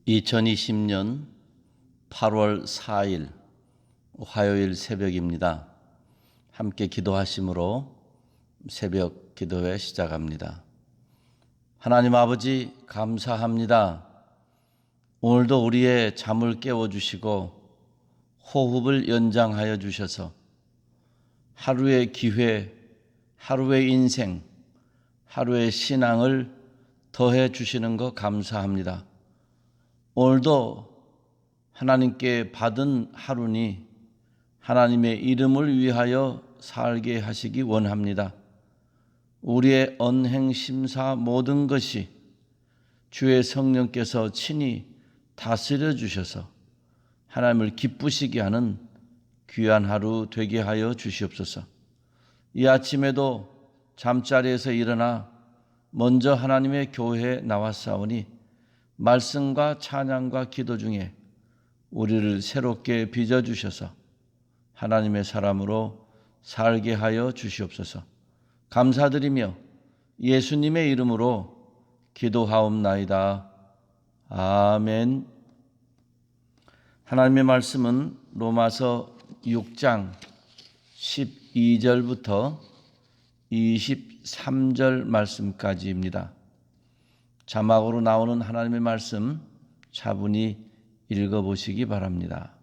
2020년 8월 4일 화요일 새벽입니다. 함께 기도하심으로 새벽 기도회 시작합니다. 하나님 아버지 감사합니다. 오늘도 우리의 잠을 깨워주시고 호흡을 연장하여 주셔서 하루의 기회, 하루의 인생, 하루의 신앙을 더해 주시는 것 감사합니다. 오늘도 하나님께 받은 하루니 하나님의 이름을 위하여 살게 하시기 원합니다. 우리의 언행심사 모든 것이 주의 성령께서 친히 다스려 주셔서 하나님을 기쁘시게 하는 귀한 하루 되게 하여 주시옵소서. 이 아침에도 잠자리에서 일어나 먼저 하나님의 교회에 나왔사오니 말씀과 찬양과 기도 중에 우리를 새롭게 빚어주셔서 하나님의 사람으로 살게 하여 주시옵소서. 감사드리며 예수님의 이름으로 기도하옵나이다. 아멘. 하나님의 말씀은 로마서 6장 12절부터 23절 말씀까지입니다. 자막으로 나오는 하나님의 말씀 차분히 읽어보시기 바랍니다.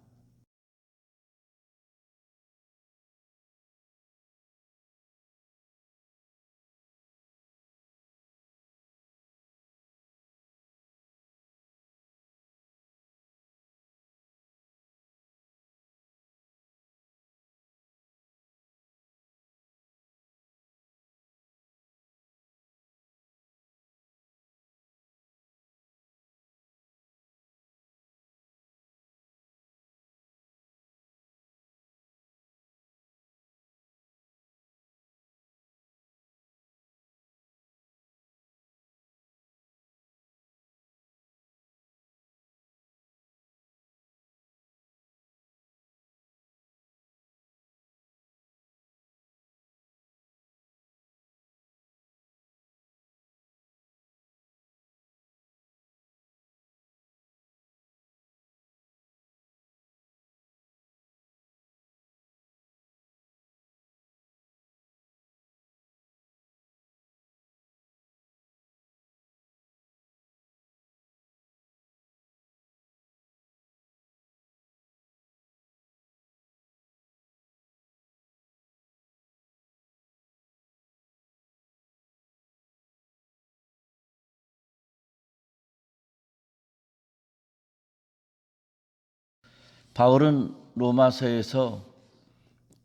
바울은 로마서에서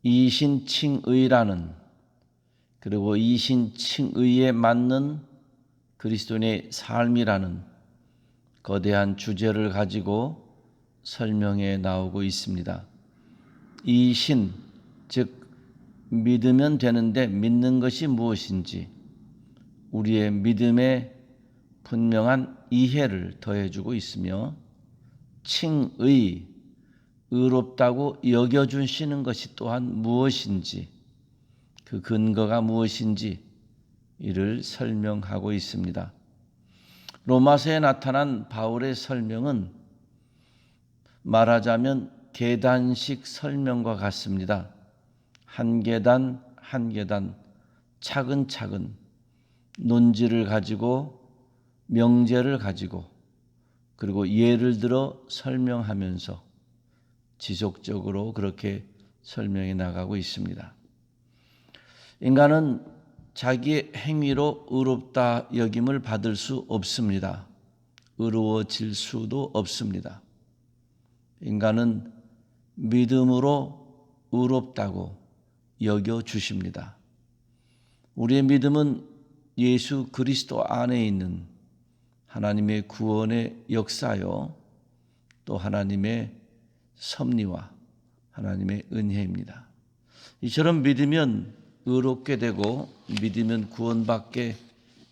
이신칭의라는 그리고 이신칭의에 맞는 그리스도인의 삶이라는 거대한 주제를 가지고 설명해 나오고 있습니다. 이신, 즉 믿으면 되는데 믿는 것이 무엇인지 우리의 믿음에 분명한 이해를 더해주고 있으며 칭의, 의롭다고 여겨주시는 것이 또한 무엇인지 그 근거가 무엇인지 이를 설명하고 있습니다. 로마서에 나타난 바울의 설명은 말하자면 계단식 설명과 같습니다. 한 계단 한 계단 차근차근 논지를 가지고 명제를 가지고 그리고 예를 들어 설명하면서 지속적으로 그렇게 설명해 나가고 있습니다. 인간은 자기의 행위로 의롭다 여김을 받을 수 없습니다. 의로워질 수도 없습니다. 인간은 믿음으로 의롭다고 여겨주십니다. 우리의 믿음은 예수 그리스도 안에 있는 하나님의 구원의 역사요 또 하나님의 섭리와 하나님의 은혜입니다. 이처럼 믿으면 의롭게 되고 믿으면 구원받게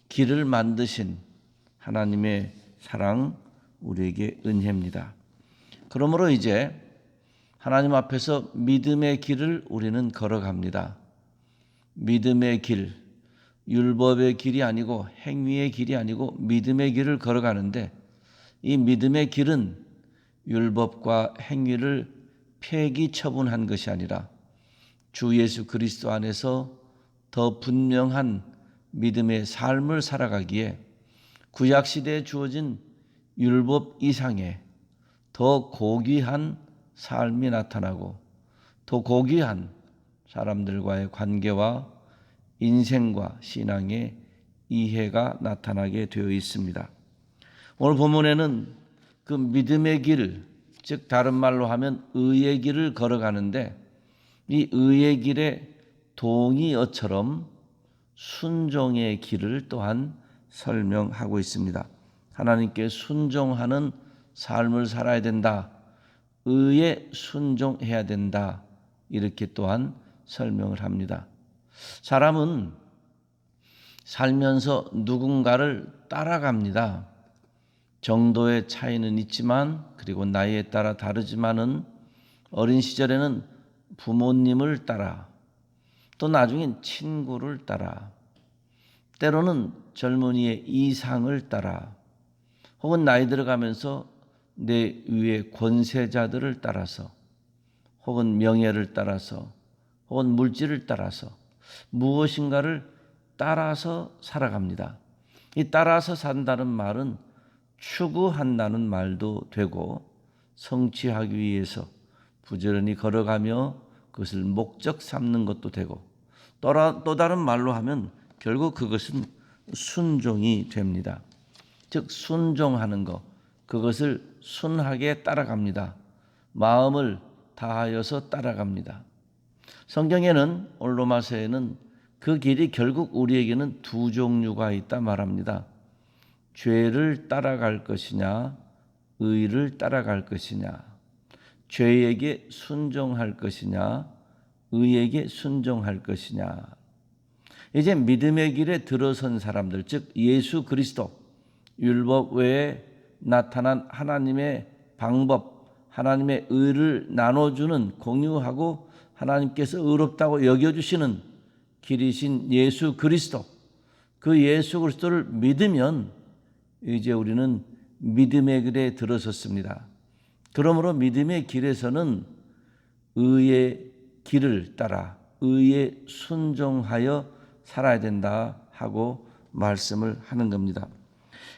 길을 만드신 하나님의 사랑 우리에게 은혜입니다. 그러므로 이제 하나님 앞에서 믿음의 길을 우리는 걸어갑니다. 믿음의 길, 율법의 길이 아니고 행위의 길이 아니고 믿음의 길을 걸어가는데 이 믿음의 길은 율법과 행위를 폐기 처분한 것이 아니라 주 예수 그리스도 안에서 더 분명한 믿음의 삶을 살아가기에 구약시대에 주어진 율법 이상의 더 고귀한 삶이 나타나고 더 고귀한 사람들과의 관계와 인생과 신앙의 이해가 나타나게 되어 있습니다. 오늘 본문에는 그 믿음의 길, 즉 다른 말로 하면 의의 길을 걸어가는데 이 의의 길에 동의어처럼 순종의 길을 또한 설명하고 있습니다. 하나님께 순종하는 삶을 살아야 된다. 의에 순종해야 된다. 이렇게 또한 설명을 합니다. 사람은 살면서 누군가를 따라갑니다. 정도의 차이는 있지만 그리고 나이에 따라 다르지만은 어린 시절에는 부모님을 따라 또 나중엔 친구를 따라 때로는 젊은이의 이상을 따라 혹은 나이 들어가면서 내 위의 권세자들을 따라서 혹은 명예를 따라서 혹은 물질을 따라서 무엇인가를 따라서 살아갑니다. 이 따라서 산다는 말은 추구한다는 말도 되고 성취하기 위해서 부지런히 걸어가며 그것을 목적 삼는 것도 되고 또 다른 말로 하면 결국 그것은 순종이 됩니다. 즉 순종하는 것, 그것을 순하게 따라갑니다. 마음을 다하여서 따라갑니다. 성경에는 오늘 로마서에는 그 길이 결국 우리에게는 두 종류가 있다 말합니다. 죄를 따라갈 것이냐, 의를 따라갈 것이냐, 죄에게 순종할 것이냐, 의에게 순종할 것이냐. 이제 믿음의 길에 들어선 사람들, 즉 예수 그리스도, 율법 외에 나타난 하나님의 방법, 하나님의 의를 나눠주는, 공유하고 하나님께서 의롭다고 여겨주시는 길이신 예수 그리스도, 그 예수 그리스도를 믿으면 이제 우리는 믿음의 길에 들어섰습니다. 그러므로 믿음의 길에서는 의의 길을 따라 의에 순종하여 살아야 된다 하고 말씀을 하는 겁니다.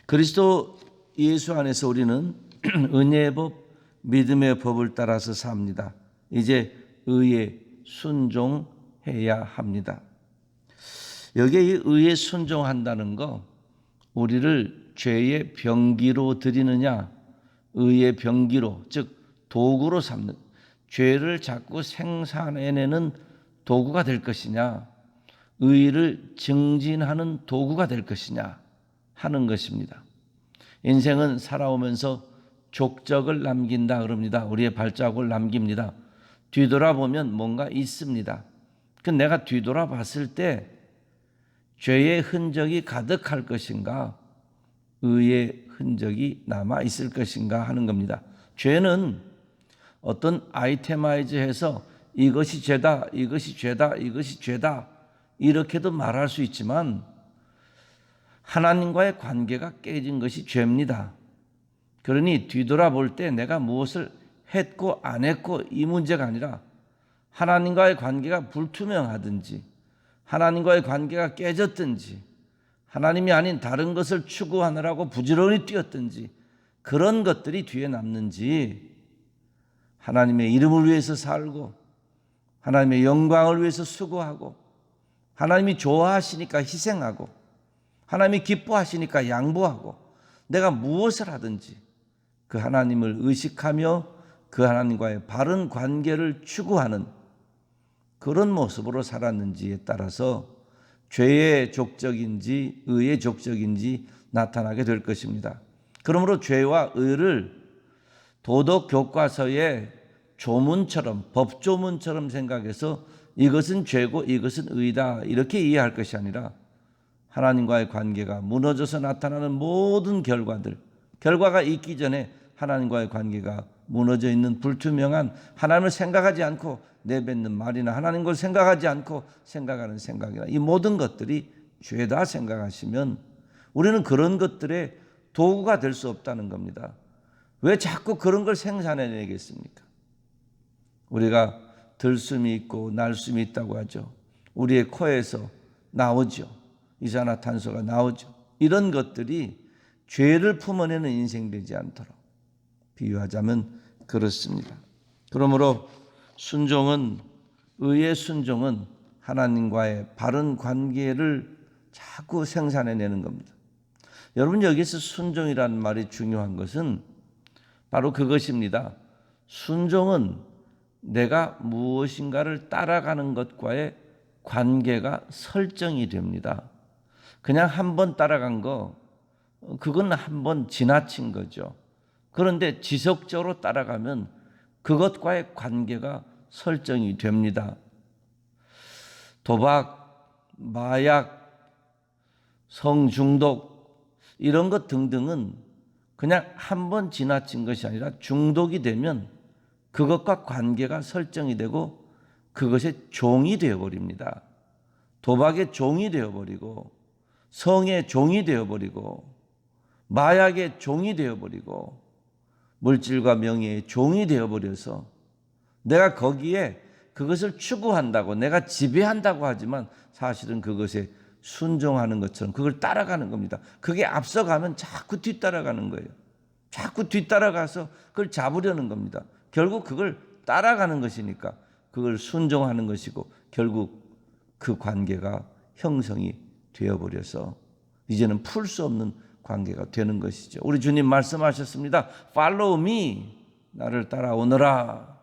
그리스도 예수 안에서 우리는 은혜의 법, 믿음의 법을 따라서 삽니다. 이제 의에 순종해야 합니다. 여기에 이 의에 순종한다는 거, 우리를 죄의 병기로 드리느냐, 의의 병기로, 즉 도구로 삼는, 죄를 자꾸 생산해내는 도구가 될 것이냐, 의를 증진하는 도구가 될 것이냐 하는 것입니다. 인생은 살아오면서 족적을 남긴다 그럽니다. 우리의 발자국을 남깁니다. 뒤돌아보면 뭔가 있습니다. 내가 뒤돌아봤을 때 죄의 흔적이 가득할 것인가, 의의 흔적이 남아 있을 것인가 하는 겁니다. 죄는 어떤 아이테마이즈해서 이것이 죄다, 이것이 죄다, 이것이 죄다 이렇게도 말할 수 있지만 하나님과의 관계가 깨진 것이 죄입니다. 그러니 뒤돌아볼 때 내가 무엇을 했고 안 했고 이 문제가 아니라 하나님과의 관계가 불투명하든지 하나님과의 관계가 깨졌든지 하나님이 아닌 다른 것을 추구하느라고 부지런히 뛰었든지 그런 것들이 뒤에 남는지, 하나님의 이름을 위해서 살고 하나님의 영광을 위해서 수고하고 하나님이 좋아하시니까 희생하고 하나님이 기뻐하시니까 양보하고 내가 무엇을 하든지 그 하나님을 의식하며 그 하나님과의 바른 관계를 추구하는 그런 모습으로 살았는지에 따라서 죄의 족적인지 의의 족적인지 나타나게 될 것입니다. 그러므로 죄와 의를 도덕 교과서의 조문처럼, 법조문처럼 생각해서 이것은 죄고 이것은 의다 이렇게 이해할 것이 아니라 하나님과의 관계가 무너져서 나타나는 모든 결과가 있기 전에 하나님과의 관계가 무너져 있는 불투명한, 하나님을 생각하지 않고 내뱉는 말이나 하나님 걸 생각하지 않고 생각하는 생각이나 이 모든 것들이 죄다 생각하시면 우리는 그런 것들에 도구가 될 수 없다는 겁니다. 왜 자꾸 그런 걸 생산해내겠습니까? 우리가 들숨이 있고 날숨이 있다고 하죠. 우리의 코에서 나오죠. 이산화탄소가 나오죠. 이런 것들이 죄를 품어내는 인생 되지 않도록 비유하자면 그렇습니다. 그러므로 순종은, 의의 순종은 하나님과의 바른 관계를 자꾸 생산해내는 겁니다. 여러분, 여기서 순종이라는 말이 중요한 것은 바로 그것입니다. 순종은 내가 무엇인가를 따라가는 것과의 관계가 설정이 됩니다. 그냥 한 번 따라간 거, 그건 한 번 지나친 거죠. 그런데 지속적으로 따라가면 그것과의 관계가 설정이 됩니다. 도박, 마약, 성중독 이런 것 등등은 그냥 한 번 지나친 것이 아니라 중독이 되면 그것과 관계가 설정이 되고 그것의 종이 되어버립니다. 도박의 종이 되어버리고 성의 종이 되어버리고 마약의 종이 되어버리고 물질과 명예의 종이 되어버려서 내가 거기에 그것을 추구한다고, 내가 지배한다고 하지만 사실은 그것에 순종하는 것처럼 그걸 따라가는 겁니다. 그게 앞서가면 자꾸 뒤따라가는 거예요. 자꾸 뒤따라가서 그걸 잡으려는 겁니다. 결국 그걸 따라가는 것이니까 그걸 순종하는 것이고 결국 그 관계가 형성이 되어버려서 이제는 풀 수 없는 관계가 되는 것이죠. 우리 주님 말씀하셨습니다. Follow me, 나를 따라오너라.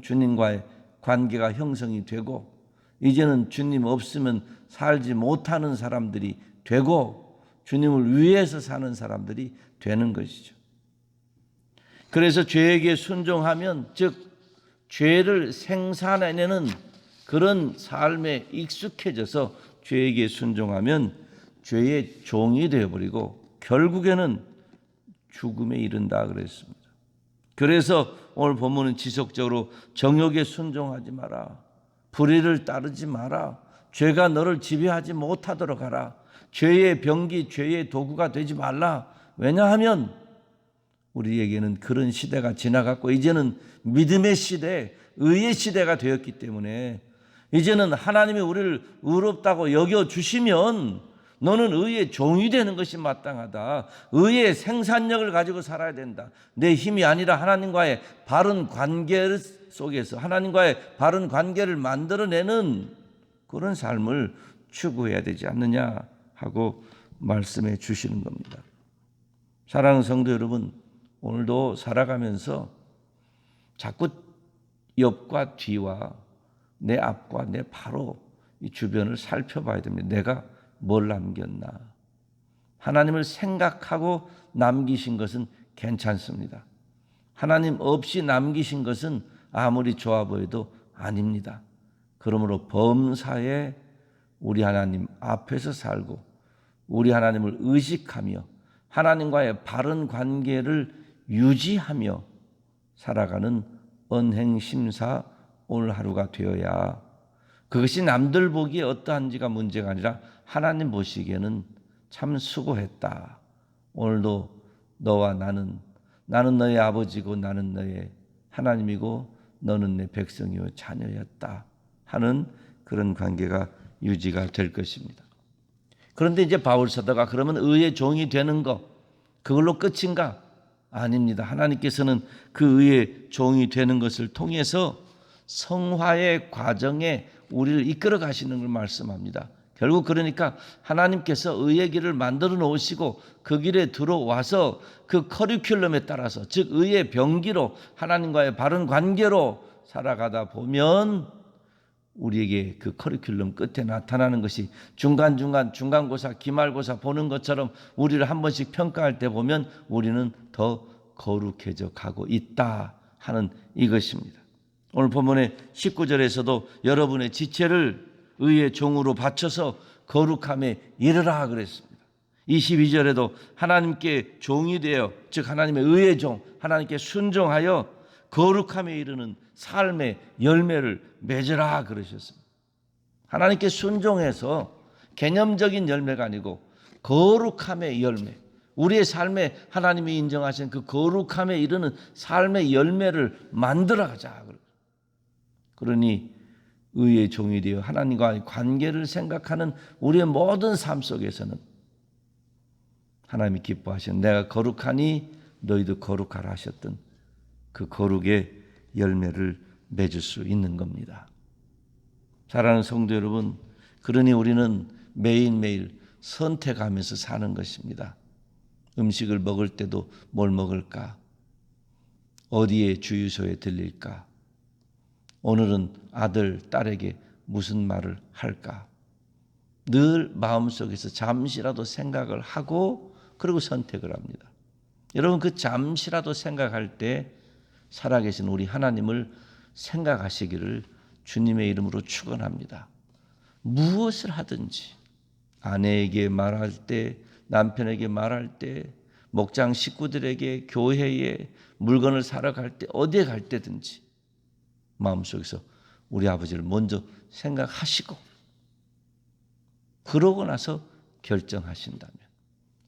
주님과의 관계가 형성이 되고 이제는 주님 없으면 살지 못하는 사람들이 되고 주님을 위해서 사는 사람들이 되는 것이죠. 그래서 죄에게 순종하면, 즉 죄를 생산해내는 그런 삶에 익숙해져서 죄에게 순종하면 죄의 종이 되어버리고 결국에는 죽음에 이른다 그랬습니다. 그래서 오늘 본문은 지속적으로 정욕에 순종하지 마라, 불의를 따르지 마라, 죄가 너를 지배하지 못하도록 하라, 죄의 병기, 죄의 도구가 되지 말라. 왜냐하면 우리에게는 그런 시대가 지나갔고 이제는 믿음의 시대, 의의 시대가 되었기 때문에 이제는 하나님이 우리를 의롭다고 여겨주시면 너는 의의 종이 되는 것이 마땅하다. 의의 생산력을 가지고 살아야 된다. 내 힘이 아니라 하나님과의 바른 관계 속에서 하나님과의 바른 관계를 만들어내는 그런 삶을 추구해야 되지 않느냐 하고 말씀해 주시는 겁니다. 사랑하는 성도 여러분, 오늘도 살아가면서 자꾸 옆과 뒤와 내 앞과 내 바로 이 주변을 살펴봐야 됩니다. 내가 뭘 남겼나? 하나님을 생각하고 남기신 것은 괜찮습니다. 하나님 없이 남기신 것은 아무리 좋아 보여도 아닙니다. 그러므로 범사에 우리 하나님 앞에서 살고 우리 하나님을 의식하며 하나님과의 바른 관계를 유지하며 살아가는 언행심사 오늘 하루가 되어야, 그것이 남들 보기에 어떠한지가 문제가 아니라 하나님 보시기에는 참 수고했다. 오늘도 너와 나는 너의 아버지고 나는 너의 하나님이고 너는 내 백성이요 자녀였다 하는 그런 관계가 유지가 될 것입니다. 그런데 이제 바울 사도가 그러면 의의 종이 되는 것, 그걸로 끝인가? 아닙니다. 하나님께서는 그 의의 종이 되는 것을 통해서 성화의 과정에 우리를 이끌어 가시는 걸 말씀합니다. 결국 그러니까 하나님께서 의의 길을 만들어 놓으시고 그 길에 들어와서 그 커리큘럼에 따라서, 즉 의의 병기로 하나님과의 바른 관계로 살아가다 보면 우리에게 그 커리큘럼 끝에 나타나는 것이 중간중간 중간고사, 기말고사 보는 것처럼 우리를 한 번씩 평가할 때 보면 우리는 더 거룩해져 가고 있다 하는 이것입니다. 오늘 본문의 19절에서도 여러분의 지체를 의의 종으로 바쳐서 거룩함에 이르라 그랬습니다. 22절에도 하나님께 종이 되어, 즉 하나님의 의의 종, 하나님께 순종하여 거룩함에 이르는 삶의 열매를 맺으라 그러셨습니다. 하나님께 순종해서 개념적인 열매가 아니고 거룩함의 열매, 우리의 삶에 하나님이 인정하신 그 거룩함에 이르는 삶의 열매를 만들어가자. 그러니 의의 종이 되어 하나님과의 관계를 생각하는 우리의 모든 삶 속에서는 하나님이 기뻐하시는 내가 거룩하니 너희도 거룩하라 하셨던 그 거룩의 열매를 맺을 수 있는 겁니다. 사랑하는 성도 여러분, 그러니 우리는 매일매일 선택하면서 사는 것입니다. 음식을 먹을 때도 뭘 먹을까? 어디에 주유소에 들릴까? 오늘은 아들, 딸에게 무슨 말을 할까? 늘 마음속에서 잠시라도 생각을 하고 그리고 선택을 합니다. 여러분, 그 잠시라도 생각할 때 살아계신 우리 하나님을 생각하시기를 주님의 이름으로 축원합니다. 무엇을 하든지 아내에게 말할 때, 남편에게 말할 때, 목장 식구들에게, 교회에 물건을 사러 갈 때, 어디에 갈 때든지 마음속에서 우리 아버지를 먼저 생각하시고 그러고 나서 결정하신다면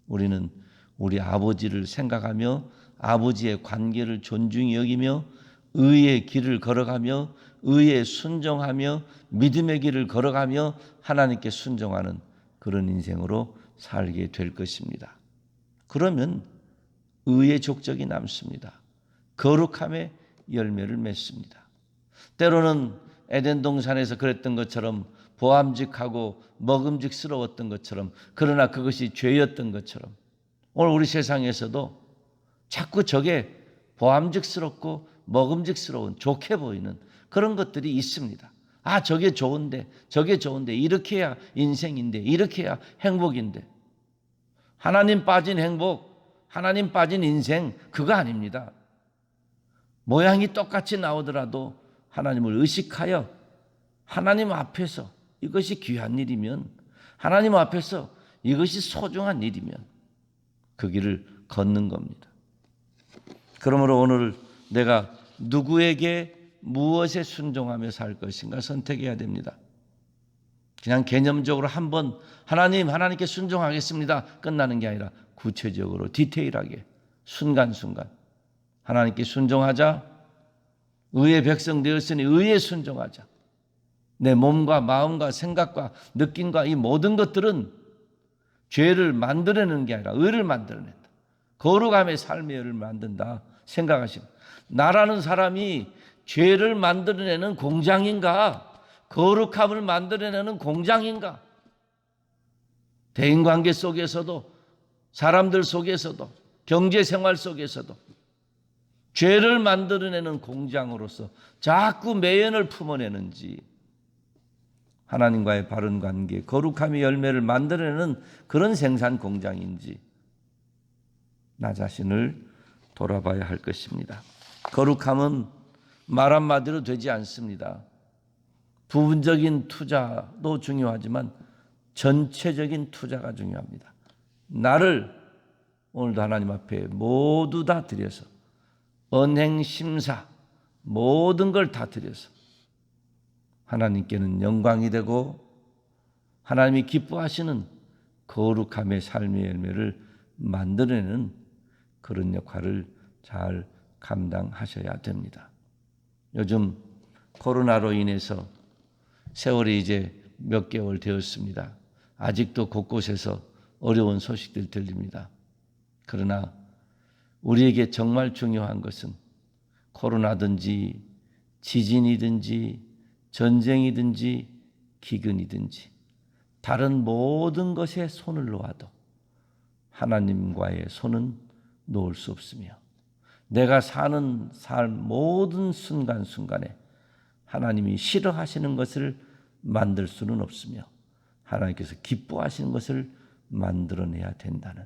우리는 우리 아버지를 생각하며 아버지의 관계를 존중히 여기며 의의 길을 걸어가며 의에 순종하며 믿음의 길을 걸어가며 하나님께 순종하는 그런 인생으로 살게 될 것입니다. 그러면 의의 족적이 남습니다. 거룩함의 열매를 맺습니다. 때로는 에덴 동산에서 그랬던 것처럼 보암직하고 먹음직스러웠던 것처럼, 그러나 그것이 죄였던 것처럼 오늘 우리 세상에서도 자꾸 저게 보암직스럽고 먹음직스러운, 좋게 보이는 그런 것들이 있습니다. 아, 저게 좋은데, 저게 좋은데, 이렇게 해야 인생인데, 이렇게 해야 행복인데. 하나님 빠진 행복, 하나님 빠진 인생, 그거 아닙니다. 모양이 똑같이 나오더라도 하나님을 의식하여 하나님 앞에서 이것이 귀한 일이면, 하나님 앞에서 이것이 소중한 일이면 그 길을 걷는 겁니다. 그러므로 오늘 내가 누구에게 무엇에 순종하며 살 것인가 선택해야 됩니다. 그냥 개념적으로 한번 하나님께 순종하겠습니다 끝나는 게 아니라 구체적으로 디테일하게 순간순간 하나님께 순종하자. 의의 백성 되었으니 의에 순종하자. 내 몸과 마음과 생각과 느낌과 이 모든 것들은 죄를 만들어내는 게 아니라 의를 만들어낸다. 거룩함의 삶의 열을 만든다 생각하시면, 나라는 사람이 죄를 만들어내는 공장인가, 거룩함을 만들어내는 공장인가? 대인관계 속에서도, 사람들 속에서도, 경제생활 속에서도 죄를 만들어내는 공장으로서 자꾸 매연을 품어내는지, 하나님과의 바른 관계, 거룩함의 열매를 만들어내는 그런 생산 공장인지 나 자신을 돌아봐야 할 것입니다. 거룩함은 말 한마디로 되지 않습니다. 부분적인 투자도 중요하지만 전체적인 투자가 중요합니다. 나를 오늘도 하나님 앞에 모두 다 드려서, 언행심사 모든 걸 다 드려서 하나님께는 영광이 되고 하나님이 기뻐하시는 거룩함의 삶의 열매를 만들어내는 그런 역할을 잘 감당하셔야 됩니다. 요즘 코로나로 인해서 세월이 이제 몇 개월 되었습니다. 아직도 곳곳에서 어려운 소식들 들립니다. 그러나 우리에게 정말 중요한 것은 코로나든지 지진이든지 전쟁이든지 기근이든지 다른 모든 것에 손을 놓아도 하나님과의 손은 놓을 수 없으며, 내가 사는 삶 모든 순간순간에 하나님이 싫어하시는 것을 만들 수는 없으며 하나님께서 기뻐하시는 것을 만들어내야 된다는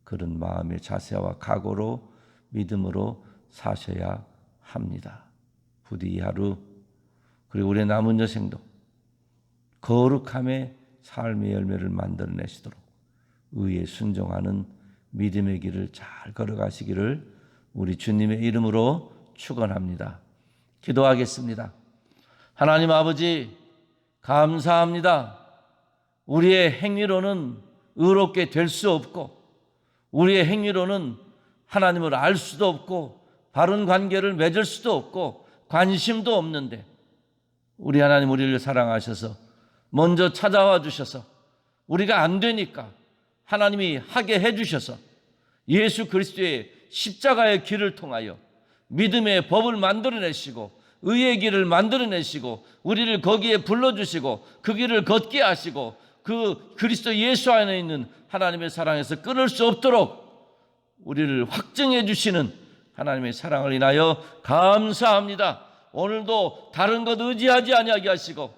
그런 마음의 자세와 각오로 믿음으로 사셔야 합니다. 부디 이 하루 그리고 우리의 남은 여생도 거룩함의 삶의 열매를 만들어내시도록 의에 순종하는 믿음의 길을 잘 걸어가시기를 우리 주님의 이름으로 축원합니다. 기도하겠습니다. 하나님 아버지, 감사합니다. 우리의 행위로는 의롭게 될 수 없고 우리의 행위로는 하나님을 알 수도 없고 바른 관계를 맺을 수도 없고 관심도 없는데 우리 하나님 우리를 사랑하셔서 먼저 찾아와 주셔서 우리가 안 되니까 하나님이 하게 해주셔서 예수 그리스도의 십자가의 길을 통하여 믿음의 법을 만들어내시고 의의 길을 만들어내시고 우리를 거기에 불러주시고 그 길을 걷게 하시고 그 그리스도 예수 안에 있는 하나님의 사랑에서 끊을 수 없도록 우리를 확증해 주시는 하나님의 사랑을 인하여 감사합니다. 오늘도 다른 것 의지하지 아니하게 하시고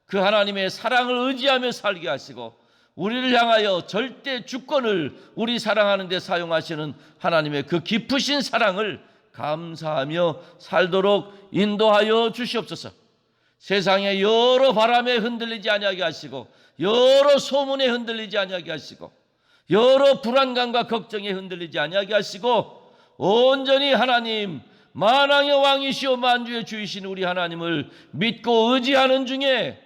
그 하나님의 사랑을 의지하며 살게 하시고 우리를 향하여 절대 주권을 우리 사랑하는 데 사용하시는 하나님의 그 깊으신 사랑을 감사하며 살도록 인도하여 주시옵소서. 세상의 여러 바람에 흔들리지 아니하게 하시고 여러 소문에 흔들리지 아니하게 하시고 여러 불안감과 걱정에 흔들리지 아니하게 하시고 온전히 하나님 만왕의 왕이시오 만주의 주이신 우리 하나님을 믿고 의지하는 중에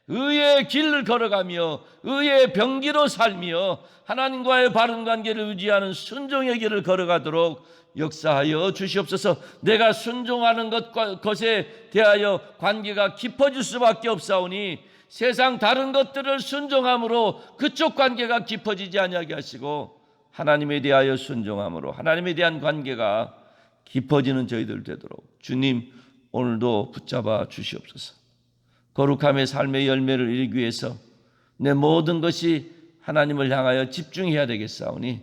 의의 길을 걸어가며 의의 병기로 살며 하나님과의 바른 관계를 의지하는 순종의 길을 걸어가도록 역사하여 주시옵소서. 내가 순종하는 것에 대하여 관계가 깊어질 수밖에 없사오니 세상 다른 것들을 순종함으로 그쪽 관계가 깊어지지 아니하게 하시고 하나님에 대하여 순종함으로 하나님에 대한 관계가 깊어지는 저희들 되도록 주님 오늘도 붙잡아 주시옵소서. 거룩함의 삶의 열매를 이루기 위해서 내 모든 것이 하나님을 향하여 집중해야 되겠사오니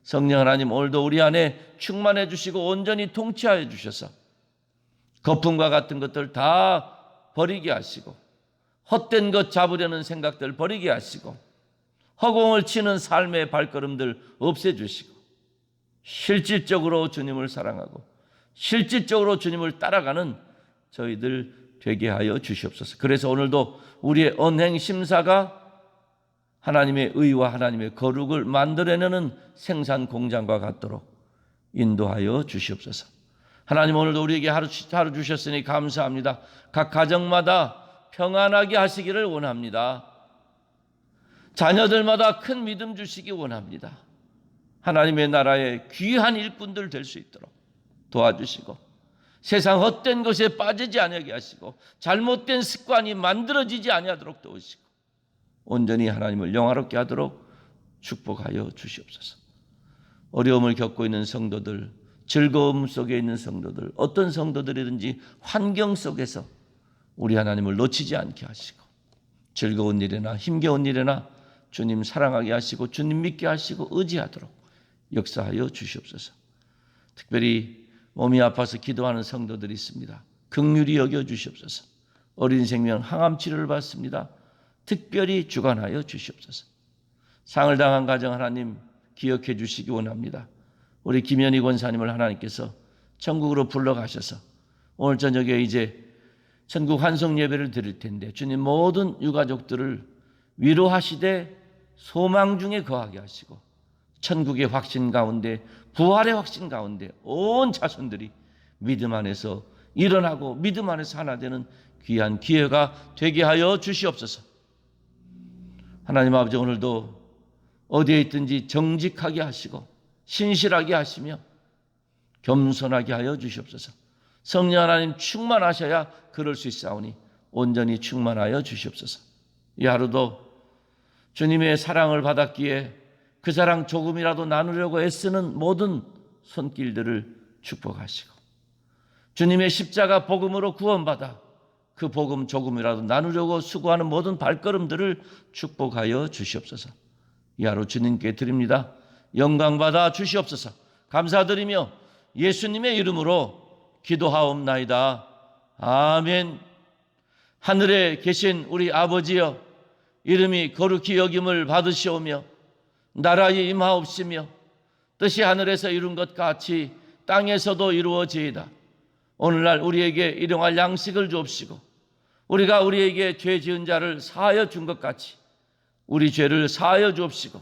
성령 하나님 오늘도 우리 안에 충만해 주시고 온전히 통치하여 주셔서 거품과 같은 것들 다 버리게 하시고 헛된 것 잡으려는 생각들 버리게 하시고 허공을 치는 삶의 발걸음들 없애주시고 실질적으로 주님을 사랑하고 실질적으로 주님을 따라가는 저희들 되게 하여 주시옵소서. 그래서 오늘도 우리의 언행 심사가 하나님의 의와 하나님의 거룩을 만들어내는 생산 공장과 같도록 인도하여 주시옵소서. 하나님 오늘도 우리에게 하루 주셨으니 감사합니다. 각 가정마다 평안하게 하시기를 원합니다. 자녀들마다 큰 믿음 주시기 원합니다. 하나님의 나라의 귀한 일꾼들 될 수 있도록 도와주시고 세상 헛된 것에 빠지지 아니하게 하시고 잘못된 습관이 만들어지지 아니하도록 도우시고 온전히 하나님을 영화롭게 하도록 축복하여 주시옵소서. 어려움을 겪고 있는 성도들, 즐거움 속에 있는 성도들, 어떤 성도들이든지 환경 속에서 우리 하나님을 놓치지 않게 하시고 즐거운 일이나 힘겨운 일이나 주님 사랑하게 하시고 주님 믿게 하시고 의지하도록 역사하여 주시옵소서. 특별히 몸이 아파서 기도하는 성도들이 있습니다. 긍휼히 여겨 주시옵소서. 어린 생명 항암 치료를 받습니다. 특별히 주관하여 주시옵소서. 상을 당한 가정 하나님 기억해 주시기 원합니다. 우리 김현희 권사님을 하나님께서 천국으로 불러가셔서 오늘 저녁에 이제 천국 환송 예배를 드릴 텐데 주님 모든 유가족들을 위로하시되 소망 중에 거하게 하시고 천국의 확신 가운데 부활의 확신 가운데 온 자손들이 믿음 안에서 일어나고 믿음 안에서 하나 되는 귀한 기회가 되게 하여 주시옵소서. 하나님 아버지 오늘도 어디에 있든지 정직하게 하시고 신실하게 하시며 겸손하게 하여 주시옵소서. 성령 하나님 충만하셔야 그럴 수 있사오니 온전히 충만하여 주시옵소서. 이 하루도 주님의 사랑을 받았기에 그 사랑 조금이라도 나누려고 애쓰는 모든 손길들을 축복하시고 주님의 십자가 복음으로 구원받아 그 복음 조금이라도 나누려고 수고하는 모든 발걸음들을 축복하여 주시옵소서. 이 하루 주님께 드립니다. 영광받아 주시옵소서. 감사드리며 예수님의 이름으로 기도하옵나이다. 아멘. 하늘에 계신 우리 아버지여 이름이 거룩히 여김을 받으시오며 나라에 임하옵시며 뜻이 하늘에서 이룬 것 같이 땅에서도 이루어지이다. 오늘날 우리에게 일용할 양식을 주옵시고 우리가 우리에게 죄 지은 자를 사하여 준 것 같이 우리 죄를 사하여 주옵시고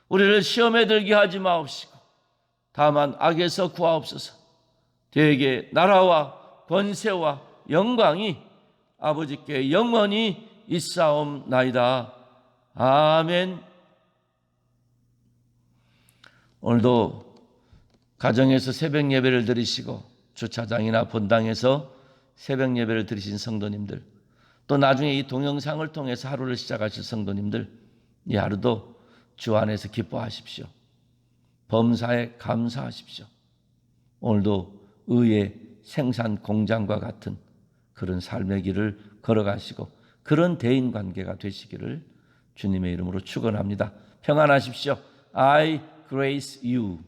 우리를 시험에 들게 하지 마옵시고 다만 악에서 구하옵소서. 대개 나라와 권세와 영광이 아버지께 영원히 있사옵나이다. 아멘. 오늘도 가정에서 새벽 예배를 드리시고 주차장이나 본당에서 새벽 예배를 드리신 성도님들, 또 나중에 이 동영상을 통해서 하루를 시작하실 성도님들, 이 하루도 주 안에서 기뻐하십시오. 범사에 감사하십시오. 오늘도 의의 생산 공장과 같은 그런 삶의 길을 걸어가시고 그런 대인관계가 되시기를 주님의 이름으로 축원합니다. 평안하십시오. I grace you.